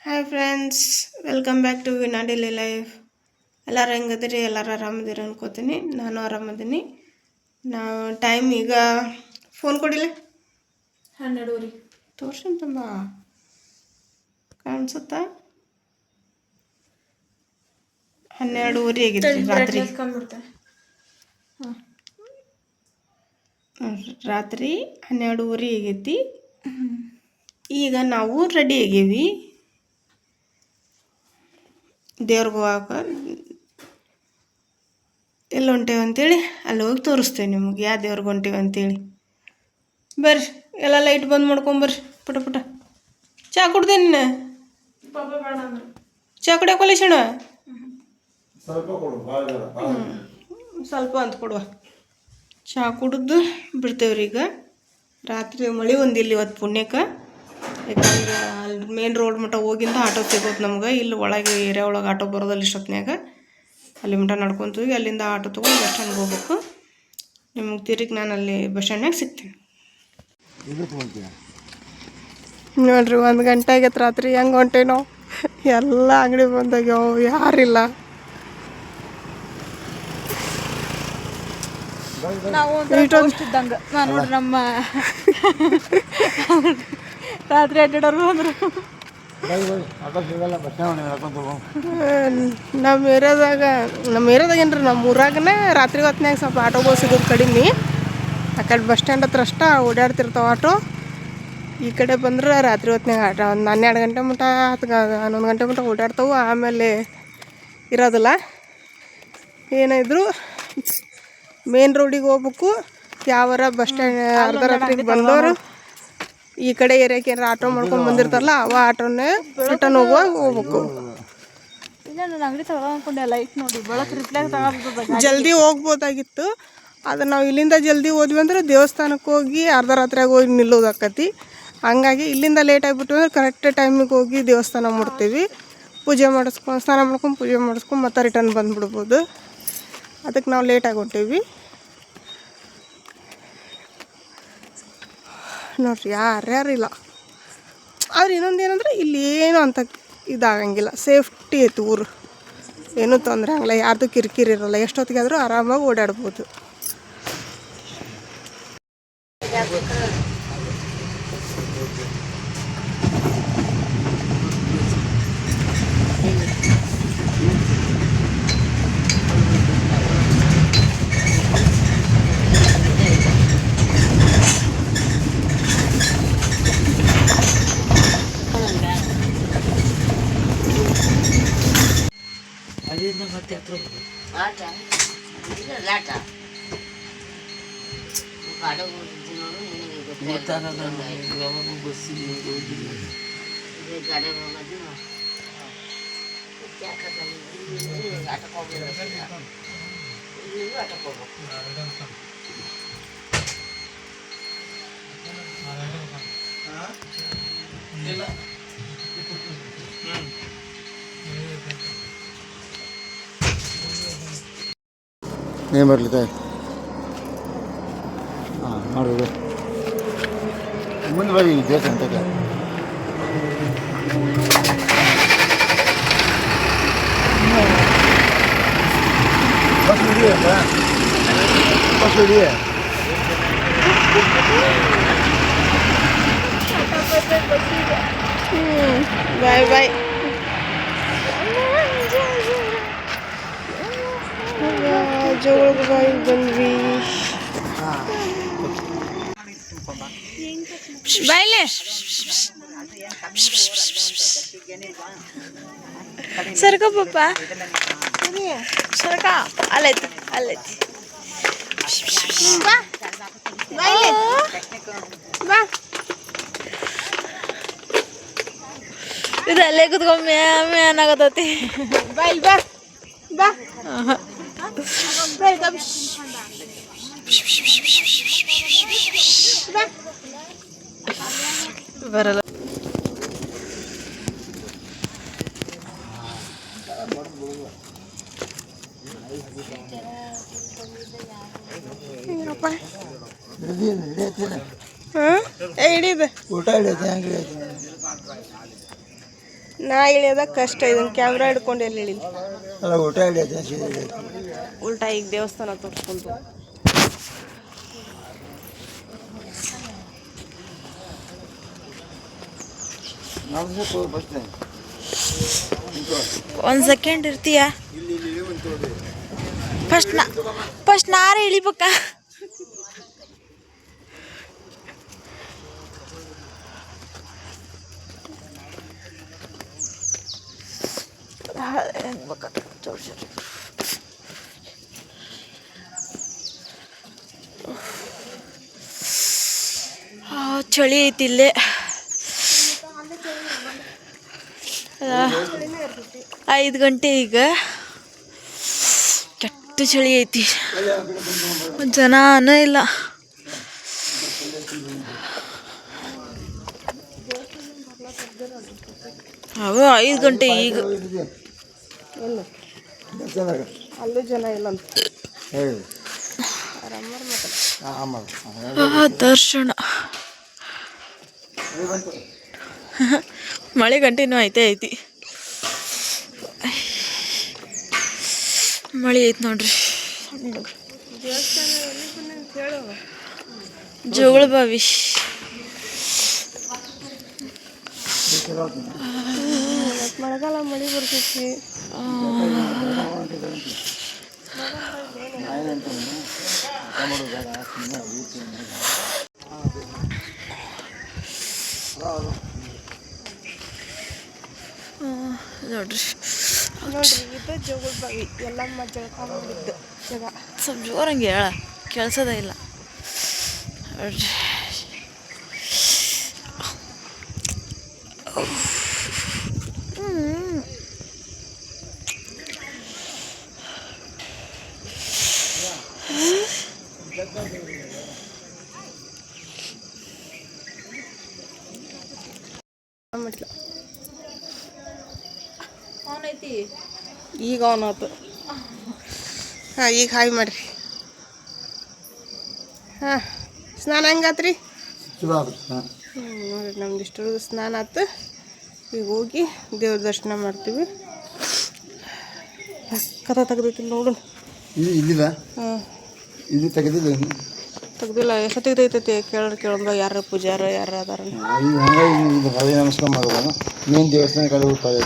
Hi friends, welcome back to Vina daily life. ಎಲ್ಲರೂ ಹೆಂಗದಿರಿ? ಎಲ್ಲರೂ ಆರಾಮದಿರಿ ಅನ್ಕೋತೀನಿ. ನಾನು ಆರಾಮದೀನಿ. ನಾವು ಟೈಮ್ ಈಗ ಫೋನ್ ಕೊಡಿಲ್ಲ 12 ತೋರ್ಸಂತಂಬ ಕಾಣಿಸುತ್ತಾ 12:30 ಆಗಿತ್ತು ರಾತ್ರಿ. ರಾತ್ರಿ 12:30 ಆಗೈತಿ. ಈಗ ನಾವು ರೆಡಿ ಆಗೀವಿ ದೇವ್ರಿಗೆ ಹೋಗಾಕ. ಎಲ್ಲಿ ಹೊಂಟೇವಿ ಅಂತೇಳಿ ಅಲ್ಲಿ ಹೋಗಿ ತೋರಿಸ್ತೇವೆ ನಿಮ್ಗೆ, ಯಾವ ದೇವ್ರಿಗೆ ಹೊಂಟೇವಿ ಅಂತೇಳಿ. ಬರ್ರಿ, ಎಲ್ಲ ಲೈಟ್ ಬಂದ್ ಮಾಡ್ಕೊಂಬರ್ರಿ ಪುಟ ಪುಟ. ಚಾ ಕುಡ್ದೆ ನೀನು? ಚಾ ಕುಡಿಯೋಕೊಲ್ಲ ಶಣ? ಸ್ವಲ್ಪ ಅಂತ ಕೊಡುವ. ಚಾ ಕುಡಿದು ಬಿಡ್ತೇವ್ರಿ. ಈಗ ರಾತ್ರಿ ಮಳೆ ಒಂದಿಲ್ಲ ಇವತ್ತು ಪುಣ್ಯಕ್ಕೆ. ಯಾಕಂದ್ರೆ ಅಲ್ಲಿ ಮೇನ್ ರೋಡ್ ಮಟ್ಟ ಹೋಗಿಂದ ಆಟೋ ಸಿಗೋದು ನಮ್ಗೆ. ಇಲ್ಲಿ ಒಳಗೆ ಏರಿಯಾ ಒಳಗೆ ಆಟೋ ಬರೋದಲ್ಲ ಇಷ್ಟೊತ್ನ್ಯಾಗ. ಅಲ್ಲಿ ಮಟ್ಟ ನಡ್ಕೊತೀವಿ, ಅಲ್ಲಿಂದ ಆಟೋ ತೊಗೊಂಡು ಬಸ್ ಸ್ಟ್ಯಾಂಡ್ಗೆ ಹೋಗ್ಬೇಕು. ನಿಮ್ಗೆ ತಿರುಗಿ ನಾನು ಅಲ್ಲಿ ಬಸ್ ಸ್ಟ್ಯಾಂಡ್ನಾಗ ಸಿಗ್ತೀನಿ ನೋಡ್ರಿ. 1 ಗಂಟೆ ಆಗೈತೆ ರಾತ್ರಿ. ಹೆಂಗೆ ಹೊಂಟೇವಿ ನಾವು? ಎಲ್ಲ ಅಂಗಡಿ ಬಂದಾಗ್ಯಾವ, ಯಾರಿಲ್ಲ. ನಾವು ಇದ್ದಂಗೆ ನಾನು ನಮ್ಮ ರಾತ್ರಿ ಅಡ್ಡಾಡೋರು ಅಂದರು. ನಮ್ಮ ಏರಿಯಾದಾಗ ಏನ್ರಿ, ನಮ್ಮ ಊರಾಗನೇ ರಾತ್ರಿ ಹೊತ್ನ್ಯಾಗ ಸ್ವಲ್ಪ ಆಟೋಗಳು ಸಿಗೋದು ಕಡಿಮೆ. ಆ ಕಡೆ ಬಸ್ ಸ್ಟ್ಯಾಂಡ್ ಹತ್ರ ಅಷ್ಟ ಓಡಾಡ್ತಿರ್ತಾವೆ ಆಟೋ. ಈ ಕಡೆ ಬಂದ್ರೆ ರಾತ್ರಿ ಹೊತ್ನ್ಯಾಗ ಆಟೋ ಒಂದು 12 ಗಂಟೆ ಮಟ್ಟ 11 ಗಂಟೆ ಮಟ್ಟ ಓಡಾಡ್ತಾವೆ. ಆಮೇಲೆ ಇರೋದಿಲ್ಲ. ಏನಿದ್ರು ಮೇನ್ ರೋಡಿಗೆ ಹೋಗ್ಬೇಕು. ಯಾವಾರ ಬಸ್ ಸ್ಟ್ಯಾಂಡ್ ಅರ್ಧ ರಾತ್ರಿಗೆ ಬಂದವರು ಈ ಕಡೆ ಏರಿಯಾಕ್ಕೆ ಏನಾರ ಆಟೋ ಮಾಡ್ಕೊಂಡು ಬಂದಿರ್ತಾರಲ್ಲ, ಅವ ಆಟೋನೇ ರಿಟರ್ನ್ ಹೋಗ್ಬೇಕು. ಅಂಗಡಿ ತಗೊಂಡ್ಕೊಂಡೆ ಲೈಟ್ ನೋಡಿ ಬೆಳಕು ರಿಪ್ಲೈ ತಗೋಬೋದು. ಜಲ್ದಿ ಹೋಗ್ಬೋದಾಗಿತ್ತು. ಅದು ನಾವು ಇಲ್ಲಿಂದ ಜಲ್ದಿ ಹೋದ್ವಿ ಅಂದ್ರೆ ದೇವಸ್ಥಾನಕ್ಕೆ ಹೋಗಿ ಅರ್ಧ ರಾತ್ರಿಯಾಗ ಹೋಗಿ ನಿಲ್ಲೋದಾಕತಿ. ಹಂಗಾಗಿ ಇಲ್ಲಿಂದ ಲೇಟ್ ಆಗಿಬಿಟ್ಟು ಅಂದ್ರೆ ಕರೆಕ್ಟ್ ಟೈಮಿಗೆ ಹೋಗಿ ದೇವಸ್ಥಾನ ಮಾಡ್ತೀವಿ. ಪೂಜೆ ಮಾಡಿಸ್ಕೊಂಡು, ಸ್ನಾನ ಮಾಡ್ಕೊಂಡು ಪೂಜೆ ಮಾಡಿಸ್ಕೊಂಡು ಮತ್ತೆ ರಿಟರ್ನ್ ಬಂದುಬಿಡ್ಬೋದು. ಅದಕ್ಕೆ ನಾವು ಲೇಟಾಗಿ ಹೊಂಟೀವಿ ನೋಡ್ರಿ. ಯಾರ್ಯಾರಿಲ್ಲ. ಆದ್ರೆ ಇನ್ನೊಂದು ಏನಂದ್ರೆ ಇಲ್ಲಿ ಏನೂ ಅಂತ ಇದಾಗಂಗಿಲ್ಲ, ಸೇಫ್ಟಿ ಐತಿ ಊರು. ಏನೂ ತೊಂದರೆ ಆಗಲ್ಲ, ಯಾರ್ದು ಕಿರಿಕಿರಿ ಇರೋಲ್ಲ. ಎಷ್ಟೊತ್ತಿಗಾದರೂ ಆರಾಮಾಗಿ ಓಡಾಡ್ಬೋದು. ಏನು ಬರಲಿದೆ? ಹಾಂ ನೋಡಿದೆ ಮುಂದೆ ಬರೀ ದೇವಸ್ಥಾನಕ್ಕೆ. ಬಸ್ ಹಿಡಿಯಪ್ಪ, ಬಸ್ ಹಿಡಿಯ. Bye bye. ಜೋಳದ ಬಾಯಿಗೆ ಬಂದ್ವಿ. ಬಾಯ್ಲೆ ಸರ್ಕ ಪಪ್ಪ ಸರ್ಕ ಅಲ್ಲೈತಿ ಅಲ್ಲೈತಿ. ಬಾ ಬಾಯ್ಲೆ ಬಾ. ಇದು ಅಲ್ಲೇ ಕುತ್ಕೊಂಡ್ ಮ್ಯಾಮೆ ಅನ್ನಾಗತೈತಿ. ಬಾಯ್ಲ್ ಬಾ ಬಾ ಬರಲ್ಲ. ಹಿಡಿದು ಊಟ ಹಿಡಿಯುತ್ತೆ ಹೆಂಗೆ ಹಿಡಿಯುತ್ತೆ? ನಾ ಇಳಿಯೋದ ಕಷ್ಟ ಇದನ್ನು ಕ್ಯಾಮ್ರಾ ಹಿಡ್ಕೊಂಡು ಎಲ್ಲಿ ಇಳಿಲಿ. ಅಲ್ಲ ಊಟ ಹಿಡಿಯತ್ತೆ ಉಲ್ಟಾ ಈಗ ದೇವಸ್ಥಾನ ತೋರಿಸ್ಕೊಂಡು ಒಂದು ಸೆಕೆಂಡ್ ಇರ್ತೀಯ. ಫಸ್ಟ್ ನಾರೇ ಇಳಿಬೇಕ. ಚಳಿ ಐತಿ ಇಲ್ಲೇ. 5 ಗಂಟೆ ಈಗ. ಕೆಟ್ಟ ಚಳಿ ಐತಿ, ಜನನೇ ಇಲ್ಲ. ಅವ 5 ಗಂಟೆ ಈಗ. ಅಲ್ಲೂ ಜನ ಇಲ್ಲ ಅಂತ ದರ್ಶನ. ಮಳೆ ಗಂಟೆನೂ ಐತಿ. ಮಳೆ ಐತಿ ನೋಡ್ರಿ. ಜೋಗಳ ಬಾವಿ. ಮಳೆಗಾಲ ಮಳೆ ಬರ್ತೈತಿ. ನೋಡ್ರಿ ಇದು ಜೋಗಳ ಬಾವಿ. ಎಲ್ಲಮ್ಮ ಜಳಕ ಮಾಡಿದ್ದು ಜಾಗ. ಸ್ವಲ್ಪ ಜೋರಂಗೆ ಹೇಳ, ಕೇಳ್ಸೋದೇ ಇಲ್ಲ. ನೋಡ್ರಿ ಈಗ ಅವನು ಆತು. ಹಾಂ ಈಗ ಹಾಯ್ ಮಾಡಿರಿ. ಹಾಂ ಸ್ನಾನ ಹೆಂಗಾತ್ರಿ? ನೋಡಿರಿ ನಮ್ದು ಇಷ್ಟು ಸ್ನಾನ ಆಯ್ತು. ಈಗ ಹೋಗಿ ದೇವ್ರ ದರ್ಶನ ಮಾಡ್ತೀವಿ. ಕಥ ತೆಗ್ದೈತಿ ನೋಡು. ಇಲ್ಲಿಲ್ಲ. ಹಾಂ ಇದು ತೆಗೆದಿಲ್ಲ. ತೆಗ್ದಿಲ್ಲ. ಎಷ್ಟು ತೆಗ್ದೈತೈತಿ ಕೇಳೋದು ಯಾರು ಪೂಜಾರ ಯಾರು ಅದಾರ. ಹಳೆ ನಮಸ್ಕಾರ ಮಾಡೋದು. ಮೇನ್ ದೇವಸ್ಥಾನ ಕಡೆ ಹೋಗ್ತಾರೆ.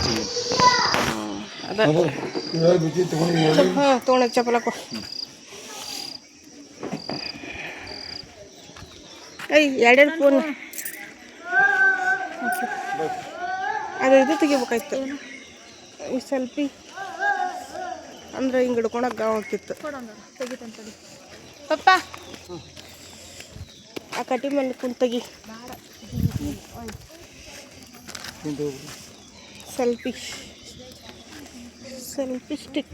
ಅದ ಹಾಂ ತೊಗೊಂಡು ಚಪ್ಪಲ ಕೊ. ಎರಡೆರಡು ಫೋನ್ ಅದು ಇದು ತೆಗಿಬೇಕಾಯ್ತು. ಈ ಸೆಲ್ಫಿ ಅಂದ್ರೆ ಹಿಂಗೆ ಹಿಡ್ಕೊಳಕ್ಕೆ ಗಾವ್ ಆಗ್ತಿತ್ತು. ಪಪ್ಪ ಆ ಕಟ್ಟಿ ಮೇಲೆ ಕುಂತು ತೆಗಿ. Selfie stick.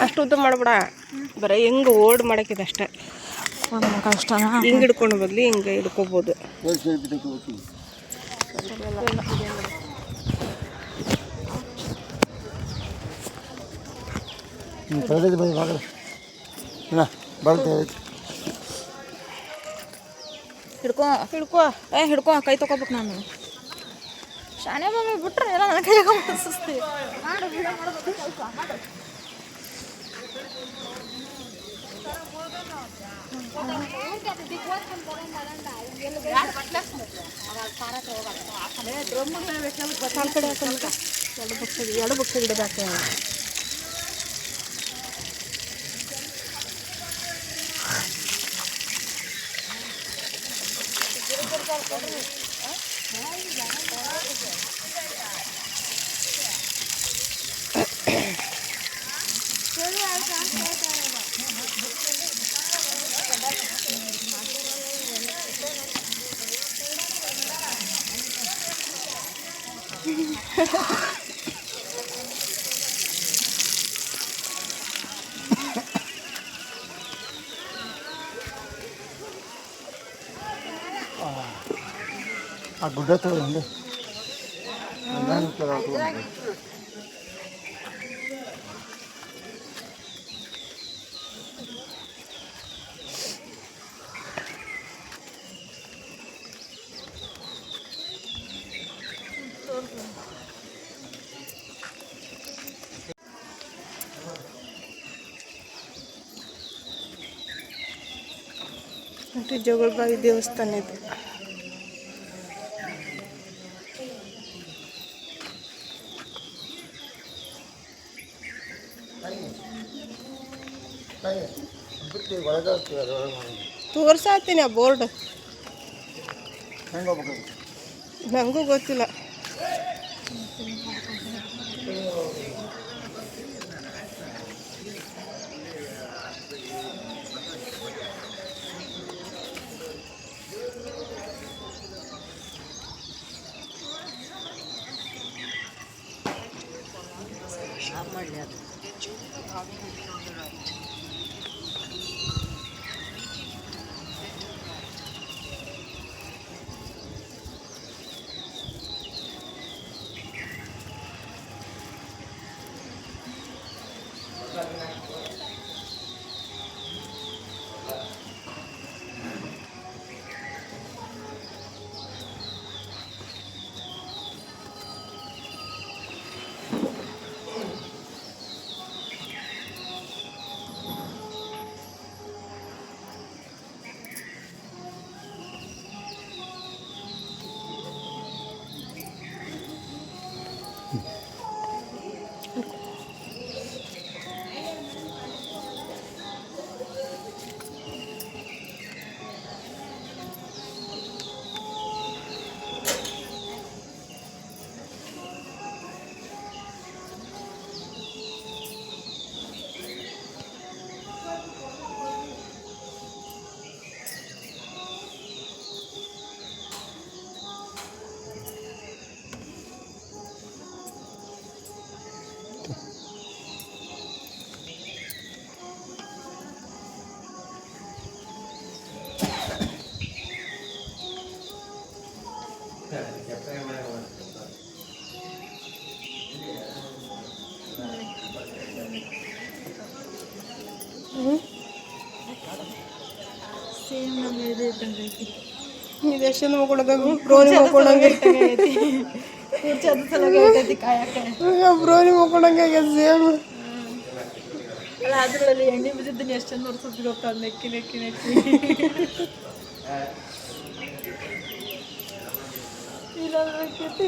ಅಷ್ಟು ಉದ್ದ ಮಾಡ್ಬೇಡ, ಬರೀ ಹೆಂಗೆ ಓಲ್ಡ್ ಮಾಡಕ್ಕಿದೆ ಅಷ್ಟೇ. ಕಷ್ಟನಾ? ಹಿಂಗೆ ಹಿಡ್ಕೊಂಡು ಬದಲಿ ಹಿಂಗೆ ಹಿಡ್ಕೋಬೋದು. ಹಿಡ್ಕೊ ಕೈ ತಗೋಬೇಕು. ನಾನು ಶಾನೆ ಮಮ್ಮಿ ಬಿಟ್ರೆ ಎಲ್ಲ ನನ್ನ ಕೈಯಾಗ ಸುಸ್ತಿ ಮಾಡು. ವಿಡಿಯೋ ಮಾಡೋದು ಸ್ವಲ್ಪ ಮಾಡು. ಎರಡು ಬುಕ್ಸ್ ಗಿಡದಾಕೆ ಆ ಗುಡ್ಡ ತಗೊಂಡು ನೋಡ್ರಿ ಜೋಗಳ್ಬಾವಿ ದೇವಸ್ಥಾನ ಇದೆ. ತೋರ್ಸಾತೀನಿ ಆ ಬೋರ್ಡ್, ಹೆಂಗೆ ಹೋಗ್ಬೇಕು? ನನಗೂ ಗೊತ್ತಿಲ್ಲ. ಇದೆಷ್ಟು ಮಕ್ಕೊಳೋದಾಗ ಬ್ರೋನಿ ಮಕ್ಕೊಳಂಗೆ ಬ್ರೋನಿ ಮಕ್ಕೊಳಂಗೆ ಸೇಮ್. ಅಲ್ಲ ಅದರಲ್ಲಿ ಎಣ್ಣೆ ಬಿದ್ದಿದ್ದೀನಿ ಎಷ್ಟು ಚಂದ ನೋಡ್ಸೋದು ಗೊತ್ತಾ, ನೆಕ್ಕಿ ನೆಕ್ಕಿ ನೆಕ್ಕಿ. ಇಲ್ಲ ಬೇಕಿತ್ತು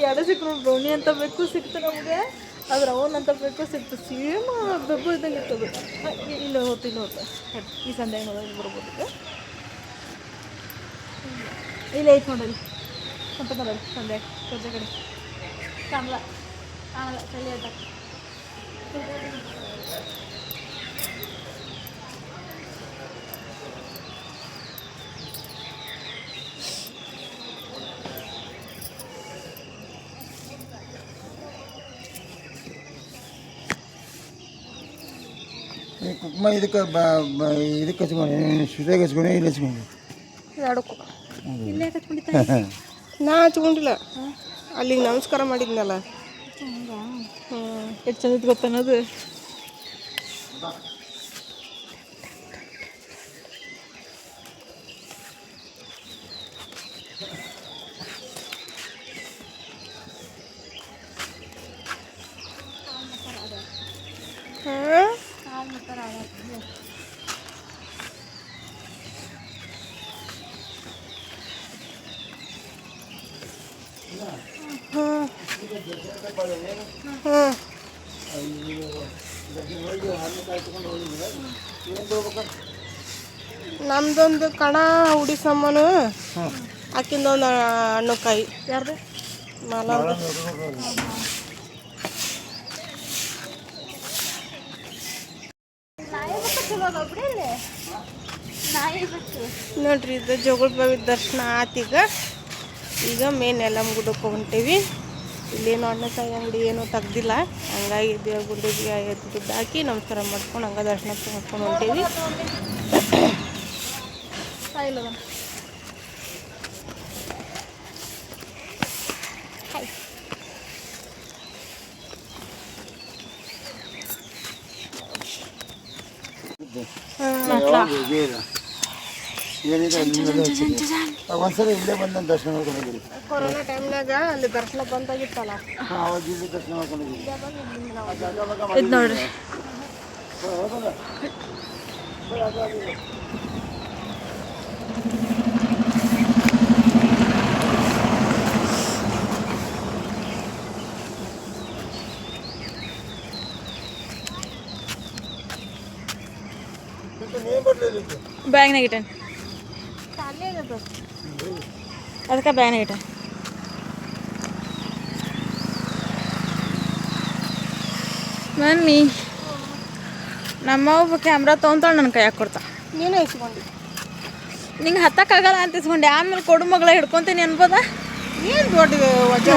ಎರಡು ಸಿಕ್ಕು ನೋಡಿ. ಬ್ರೌನಿ ಅಂತ ಬೇಕು ಸಿಕ್ತು ನಮಗೆ, ಅದ್ರ ಅವನ್ ಅಂತ ಬೇಕು ಸಿಕ್ತು. ಸೇಮ್ ಬೆಬ್ಬು ಇದ್ದಂಗೆ ಇರ್ತದೆ. ಇಲ್ಲ ಹೋತು ಈ ಸಂಧ್ಯಾಗ ನೋಡೋದು ಬರ್ಬೋದು. ಇಲ್ಲ ಐತೆ ನೋಡಲ್ಲಿ ಅಂತ ನೋಡಲ್ಲಿ ಸಂಧ್ಯಾಗ ಕೊಚ್ಚ ಕಡೆ ಕಾಣಲ್ಲ ಚಳಿ ಆಯ್ತ. ಕುಕ್ಮ ಇದಕ್ಕೆ ಹಚ್ಕೊಂಡು ಸುತಾಗ ಹಚ್ಕೊಂಡು ಇಲ್ಲಿ ಹಚ್ಕೊಂಡು ಎರಡಕ್ಕೂ ಇಲ್ಲೇ ಹಚ್ಕೊಂಡಿದ್ದ ನಾ ಹಚ್ಕೊಂಡಿಲ್ಲ, ಅಲ್ಲಿಗೆ ನಮಸ್ಕಾರ ಮಾಡಿದ್ನಲ್ಲ. ಎಷ್ಟು ಚಂದ ಗೊತ್ತನ್ನೋದು. ನಮ್ದೊಂದು ಕಣ ಉಡಿಸಮ್ಮನು, ಆಕಿಂದೊಂದು ಹಣ್ಣು ಕಾಯಿ. ಯಾರ್ದು? ಮಾಲ ನೋಡ್ರಿ, ಇದು ಜೋಗಳ್ಬಾವಿ ದರ್ಶನ ಆತೀಗ. ಈಗ ಮೇನ್ ಯಲ್ಲಮ್ಮ ಗುಡ್ಡಕ್ಕೆ ಹೊಂಟೀವಿ. ಇಲ್ಲೇನು ಹಣ್ಣುಕಾಯಿ ಅಂಗಡಿ ಏನೂ ತೆಗ್ದಿಲ್ಲ, ಹಂಗಾಗಿ ದೇವ್ರ ಗುಡ್ಡಿಗೆ ದುಡ್ಡು ಹಾಕಿ ನಮಸ್ಕಾರ ಮಾಡ್ಕೊಂಡು ಹಂಗೆ ದರ್ಶನ ಮಾಡ್ಕೊಂಡು ಹೊಂಟೀವಿ. ಏನಿದೆ ಒಂದ್ಸಲ ಇಲ್ಲೇ ಬಂದು ದರ್ಶನ ಮಾಡ್ಕೊಂಡು ಹೋಗಿರಿ. ಕೊರೋನಾ ಟೈಮ್ನಾಗ ಅಲ್ಲಿ ದರ್ಶನ ಬಂದಾಗಿತ್ತಲ್ಲ, ಅವಾಗ ಇಲ್ಲಿ ದರ್ಶನ ಮಾಡ್ಕೊಂಡು ಹೋಗಿರಿ. ಇದು ನೋಡ್ರಿ, ಬ್ಯಾಗ್ನಾಗ ಇಟ್ಟೇನೆ ಅದಕ್ಕೆ ಬ್ಯಾಗ್ನಾಗ ಇಟ್ಟೆ ಮಮ್ಮಿ ನಮ್ಮವ್ವ ಕ್ಯಾಮ್ರಾ ತೊಗೊಂತಾಳೆ ನನ್ನ ಕೈಯಾಗ ಕೊಡ್ತಾ ನೀನು ಇಸ್ಕೊಂಡು ನಿಂಗೆ ಹತ್ತಕ್ಕಾಗಲ್ಲ ಅಂತ ಇಸ್ಕೊಂಡೆ ಆಮೇಲೆ ಕೊಡು ಮಗಳ ಹಿಡ್ಕೊತೀನಿ ಅನ್ಬೋದ ಏನು ದೊಡ್ಡ ವಜ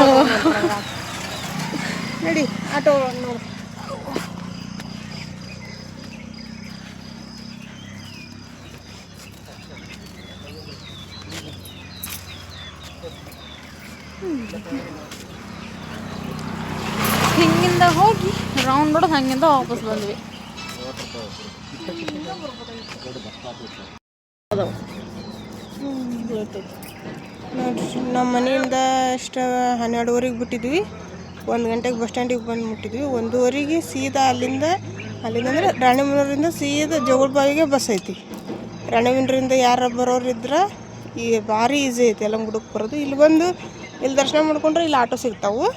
ನಡಿ ಆಟೋ ನೋಡು ಹಿಂಗಿಂದ ಹೋಗಿ ರೌಂಡ್ ಹೊಡೆದು ಹಂಗಿಂದ ವಾಪಸ್ ಬಂದ್ವಿ ನೋಡ್ರಿ ನಮ್ಮ ಮನೆಯಿಂದ ಅಷ್ಟು 12:30 ಬಿಟ್ಟಿದ್ವಿ 1 ಗಂಟೆಗೆ ಬಸ್ ಸ್ಟ್ಯಾಂಡಿಗೆ ಬಂದು ಮುಟ್ಟಿದ್ವಿ 1:30 ಸೀದಾ ಅಲ್ಲಿಂದ ಅಂದರೆ ರಾಣಿಬೆನ್ನೂರಿಂದ ಸೀದಾ ಜೋಗಳ್ಬಾವಿಗೆ ಬಸ್ ಐತಿ ರಾಣಿಬೆನ್ನೂರಿಂದ ಯಾರು ಬರೋರು ಇದ್ರೆ ಈ ಭಾರಿ ಈಸಿ ಐತಿ ಯಲಮಗುಡ್ಡಕ್ಕೆ ಬರೋದು ಇಲ್ಲಿ ಬಂದು ಇಲ್ಲಿ ದರ್ಶನ ಮಾಡ್ಕೊಂಡ್ರೆ ಇಲ್ಲಿ ಆಟೋ ಸಿಗ್ತಾವೆ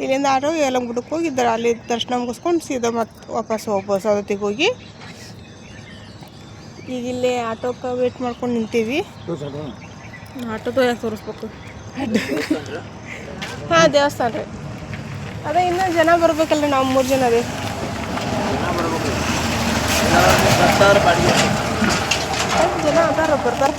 ಇಲ್ಲಿಂದ ಆಟೋ ಯಲಮಗುಡ್ಡಕ್ಕೆ ಹೋಗಿ ಅಲ್ಲಿ ದರ್ಶನ ಮುಗಿಸ್ಕೊಂಡು ಸೀದಾ ಮತ್ತೆ ವಾಪಸ್ ಸವದತ್ತಿಗೆ ಹೋಗಿ ಈಗ ಇಲ್ಲಿ ಆಟೋಕ್ಕೆ ವೇಟ್ ಮಾಡ್ಕೊಂಡು ನಿಂತೀವಿ ಆಟೋದು ಯಾಕೆ ತೋರಿಸ್ಬೇಕು ಹಾಂ ದೇವಸ್ಥಾನ ರೀ ಅದೇ ಇನ್ನೂ ಜನ ಬರ್ಬೇಕಲ್ಲ ನಾವು 3 ಜನ ಅದೇ ಜನ ಅದಾರ ಬರ್ತಾರೆ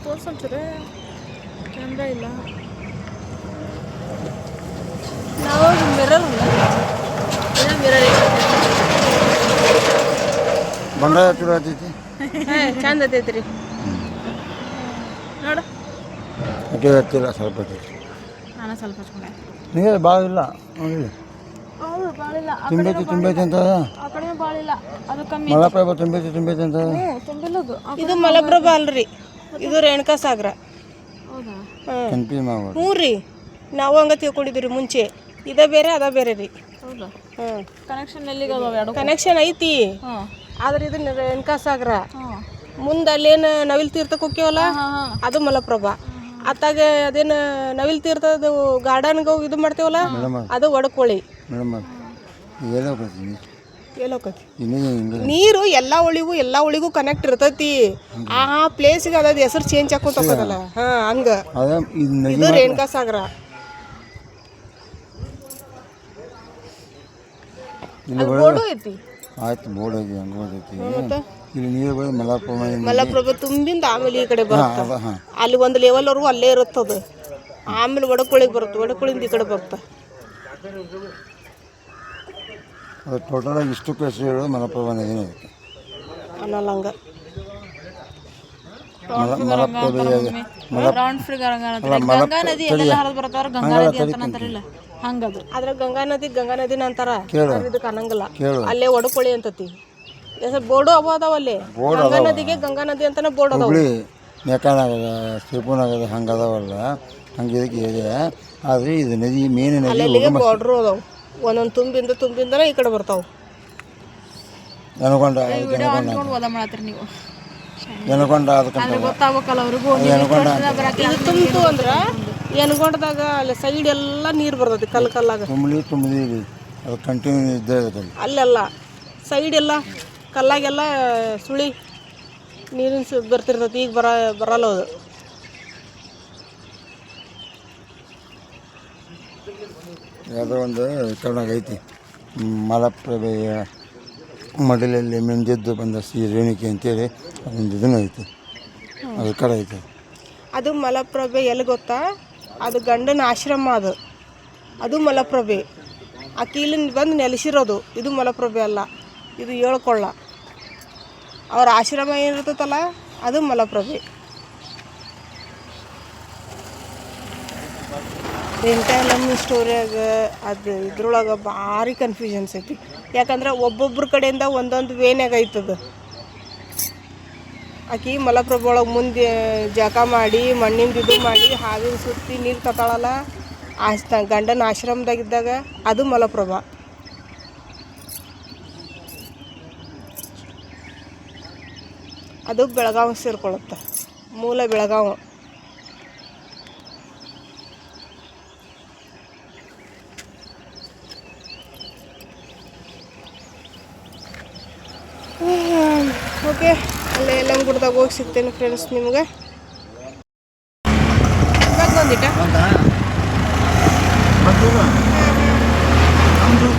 ತೋರ್ಸಂತೀರ ಕ್ಯಾಮ್ರಾ ಇಲ್ಲ ನಾವು ಮಿರರ್ ಬಂಡಾಯ ಚಲೋ ಆತೈತಿ ಚಂದ ಐತೈತ್ರಿ ನೋಡು ಅಕ್ಕಿ ಹತ್ತಿಲ್ಲ ಸ್ವಲ್ಪ ಐತಿ ನಾನು ಸ್ವಲ್ಪ ಹಚ್ಕೊಂಡೆ ನೀರು ಭಾಳ ಇಲ್ಲ ನೋಡಿ ಹೌದು ಭಾಳಿಲ್ಲ ತುಂಬೈತಿ ಅಂತ ಆ ಕಡೆ ಭಾಳಿಲ್ಲ ಅದು ಕಮ್ಮಿ ಮಲಪ್ರಭಾ ತುಂಬೈತಿ ಅಂತ ತುಂಬಿಲ್ಲದು ಇದು ಮಲಪ್ರಭಾ ಅಲ್ರಿ ಇದು ರೇಣುಕಾ ಸಾಗರ ಹೌದಾ ಕನ್ಫ್ಯೂಸ್ ಮಾಡ್ಬೋದು ಹ್ಞೂ ರೀ ನಾವು ಹಂಗೆ ತಿಳ್ಕೊಂಡಿದ್ವಿ ರೀ ಮುಂಚೆ ಇದೇ ಬೇರೆ ಅದ ಬೇರೆ ರೀ ಹೌದಾ ಹ್ಞೂ ಕನೆಕ್ಷನ್ ಎಲ್ಲಿಗೆ ಅದಾವ ಎರಡು ಕನೆಕ್ಷನ್ ಐತಿ ಹಾಂ ಆದ್ರೆ ಇದು ರೇಣುಕಾ ಸಾಗರ ಹಾಂ ಮುಂದೆ ಅಲ್ಲೇನು ನವಿಲ್ ತೀರ್ಥಕ್ಕೆ ಹೋಗ್ಯವಲ್ಲ ಹಾಂ ಅದು ಮಲಪ್ರಭಾ ಅತ್ತಾಗ ಅದೇನು ನವಿಲ್ ತೀರ್ಥದ ಗಾರ್ಡನ್ಗೆ ಹೋಗಿ ಇದು ಮಾಡ್ತೇವಲ್ಲ ಅದು ಒಡಕೋಳಿ ಮೇಡಮ್ ಏನೋ ಬರ್ತೀನಿ ಎಲ್ಲೋಕತಿ ಇನ್ನೂ ಹಿಂಗೆ ನೀರು ಎಲ್ಲ ಒಳಿಗೂ ಕನೆಕ್ಟ್ ಇರ್ತೈತಿ ಆ ಪ್ಲೇಸ್ಗೆ ಅದ ಹೆಸರು ಚೇಂಜ್ ಹಾಕೊಂತ ಹೋಗೋದಲ್ಲ ಹಾಂ ಹಂಗೆ ಅದೇ ಇದು ನದಿ ಇದು ರೇಣುಕಾ ಸಾಗರ ಇಲ್ಲಿ ಬೋರ್ಡು ಐತಿ ಆಯ್ತು ಬೋರ್ಡ್ ಐತಿ ಹಂಗೆ ಐತಿ ಮತ್ತೆ ಇಲ್ಲಿ ನೀರು ಬರೋದು ಮಲಪ್ರಭಾ ಮಲಪ್ರಭಾ ತುಂಬಿಂದ ಆಮೇಲೆ ಈ ಕಡೆ ಬರುತ್ತೆ ಅದ ಹಾಂ ಅಲ್ಲಿ ಒಂದು ಲೆವೆಲ್ವರೆಗೂ ಅಲ್ಲೇ ಇರುತ್ತದು ಆಮೇಲೆ ಒಡಕೋಳಿಗೆ ಬರುತ್ತೆ ಒಡಕೋಳಿಂದ ಈ ಕಡೆ ಬರುತ್ತೆ ಅದು ಟೋಟಲಾಗಿ ಇಷ್ಟು ಪ್ಲೇಸ್ ಹೇಳೋದು ಮಲಪ್ರಭಾ ನದಿನೇ ಐತಿ ಅನ್ನಲ್ಲ ಹಂಗೆ ರೌಂಡ್ ಫ್ರೀ ಗಂಗಾ ನದಿ ಎಲ್ಲೆಲ್ಲ ಹರಿದು ಬರ್ತಾರ ಗಂಗಾ ನದಿ ಅಂತ ಅಂತಾರಿಲ್ಲ ಹಂಗದು ಆದ್ರೆ ಗಂಗಾ ನದಿನ ಅಂತಾರ ಕೇಳು. ಆದ್ರೆ ಇದಕ್ಕೆ ಅನ್ನಂಗಿಲ್ಲ ಕೇಳು ಅಲ್ಲೇ ಒಡಕೋಳಿ ಅಂತತಿ ಬೋರ್ಡು ಅದಾವ ಅಲ್ಲಿ ಗಂಗಾ ನದಿಗೆ ಗಂಗಾ ನದಿ ಅಂತಾನೆ ಬೋರ್ಡ್ ಅದಾವ ಹುಬ್ಳಿ ನೇಕಾನಾಗದ ಶ್ರೀಪುನಾಗದ ಹಂಗೆ ಅದಾವಲ್ಲ ಹಂಗೆ ಇದಕ್ಕೆ ಇದೆ ಆದರೆ ಇದು ನದಿ ಮೇನ್ ನದಿ ಅಲ್ಲಿಗೆ ಬಾರ್ಡ್ರು ಅದಾವ ಒಂದೊಂದು ತುಂಬಿಂದನೇ ಈ ಕಡೆ ಬರ್ತಾವ ಜನಕೊಂಡ ವಿಡಿಯೋ ಅನ್ಕೊಂಡು ಓದ ಮಾಡತ್ರಿ ನೀವು ಜನಕೊಂಡ ಅದಕ್ಕಂತ ಆದ್ರೆ ಗೊತ್ತಾಗಬೇಕಲ್ಲ ಅವ್ರಿಗೂ ಇದು ತುಂಬಿತು ಅಂದ್ರೆ ಎನ್ಗೊಂಡದಾಗ ಅಲ್ಲಿ ಸೈಡ್ ಎಲ್ಲ ನೀರು ಬರ್ತೈತಿ ಕಲ್ಲಾಗ ತುಂಬಲಿ ಅದು ಕಂಟಿನ್ಯೂ ಇದ್ದೇ ಇರುತ್ತೆ ಅಲ್ಲಿ ಅಲ್ಲೆಲ್ಲ ಸೈಡ್ ಎಲ್ಲ ಕಲ್ಲಾಗೆಲ್ಲ ಸುಳಿ ನೀರಿನ ಬರ್ತಿರ್ತೈತಿ ಈಗ ಬರಲ್ಲ ಅದು ಯಾವುದೋ ಒಂದು ಕರ್ನಾಗ ಐತಿ ಮಲಪ್ರಭೆಯ ಮಡಲಲ್ಲಿ ಮೆಂದಿದ್ದು ಬಂದ ಶ್ರೀ ರೇಣುಕೆ ಅಂತೇಳಿ ಅದೊಂದು ಇದನ್ನು ಐತಿ ಅದು ಕಡೆ ಐತಿ ಅದು ಮಲಪ್ರಭೆ ಎಲ್ಲಿ ಗೊತ್ತಾ ಅದು ಗಂಡನ ಆಶ್ರಮ ಅದು ಮಲಪ್ರಭೆ ಆಕೆ ಇಲ್ಲಿ ಬಂದು ನೆಲೆಸಿರೋದು ಇದು ಮಲಪ್ರಭೆ ಅಲ್ಲ ಇದು ಏಳ್ಕೊಳ್ಳ ಅವ್ರ ಆಶ್ರಮ ಏನಿರ್ತೈತಲ್ಲ ಅದು ಮಲಪ್ರಭೆ ರೇಣುಕಾಯಲ್ಲಮ್ಮ ಸ್ಟೋರಿಯಾಗ ಅದು ಇದ್ರೊಳಗೆ ಭಾರಿ ಕನ್ಫ್ಯೂಷನ್ಸ್ ಐತಿ ಯಾಕಂದ್ರೆ ಒಬ್ಬೊಬ್ರ ಕಡೆಯಿಂದ ಒಂದೊಂದು ವೇನ್ಯಾಗ ಐತದ ಆಕಿ ಮಲಪ್ರಭೆ ಒಳಗೆ ಮುಂದೆ ಜಳಕ ಮಾಡಿ ಮಣ್ಣಿಂದ ಇದು ಮಾಡಿ ಹಾವಿನ ಸುತ್ತಿ ನೀರು ತತಾಳಲ್ಲ ಗಂಡನ ಆಶ್ರಮದಾಗಿದ್ದಾಗ ಅದು ಮಲಪ್ರಭಾ. ಅದು ಬೆಳಗಾವಿ ಸೇರ್ಕೊಳ್ಳುತ್ತೆ, ಮೂಲ ಬೆಳಗಾವಿ. ಓಕೆ, ಅಲ್ಲೇ ಯಲ್ಲಮ್ಮಗುಡ್ದಾಗ ಹೋಗಿ ಸಿಗ್ತೇನೆ ಫ್ರೆಂಡ್ಸ್ ನಿಮ್ಗೆ. ಇವಾಗ ಬಂದಿಟ್ಟ ನಮ್ದು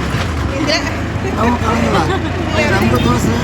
ದೋಸೆ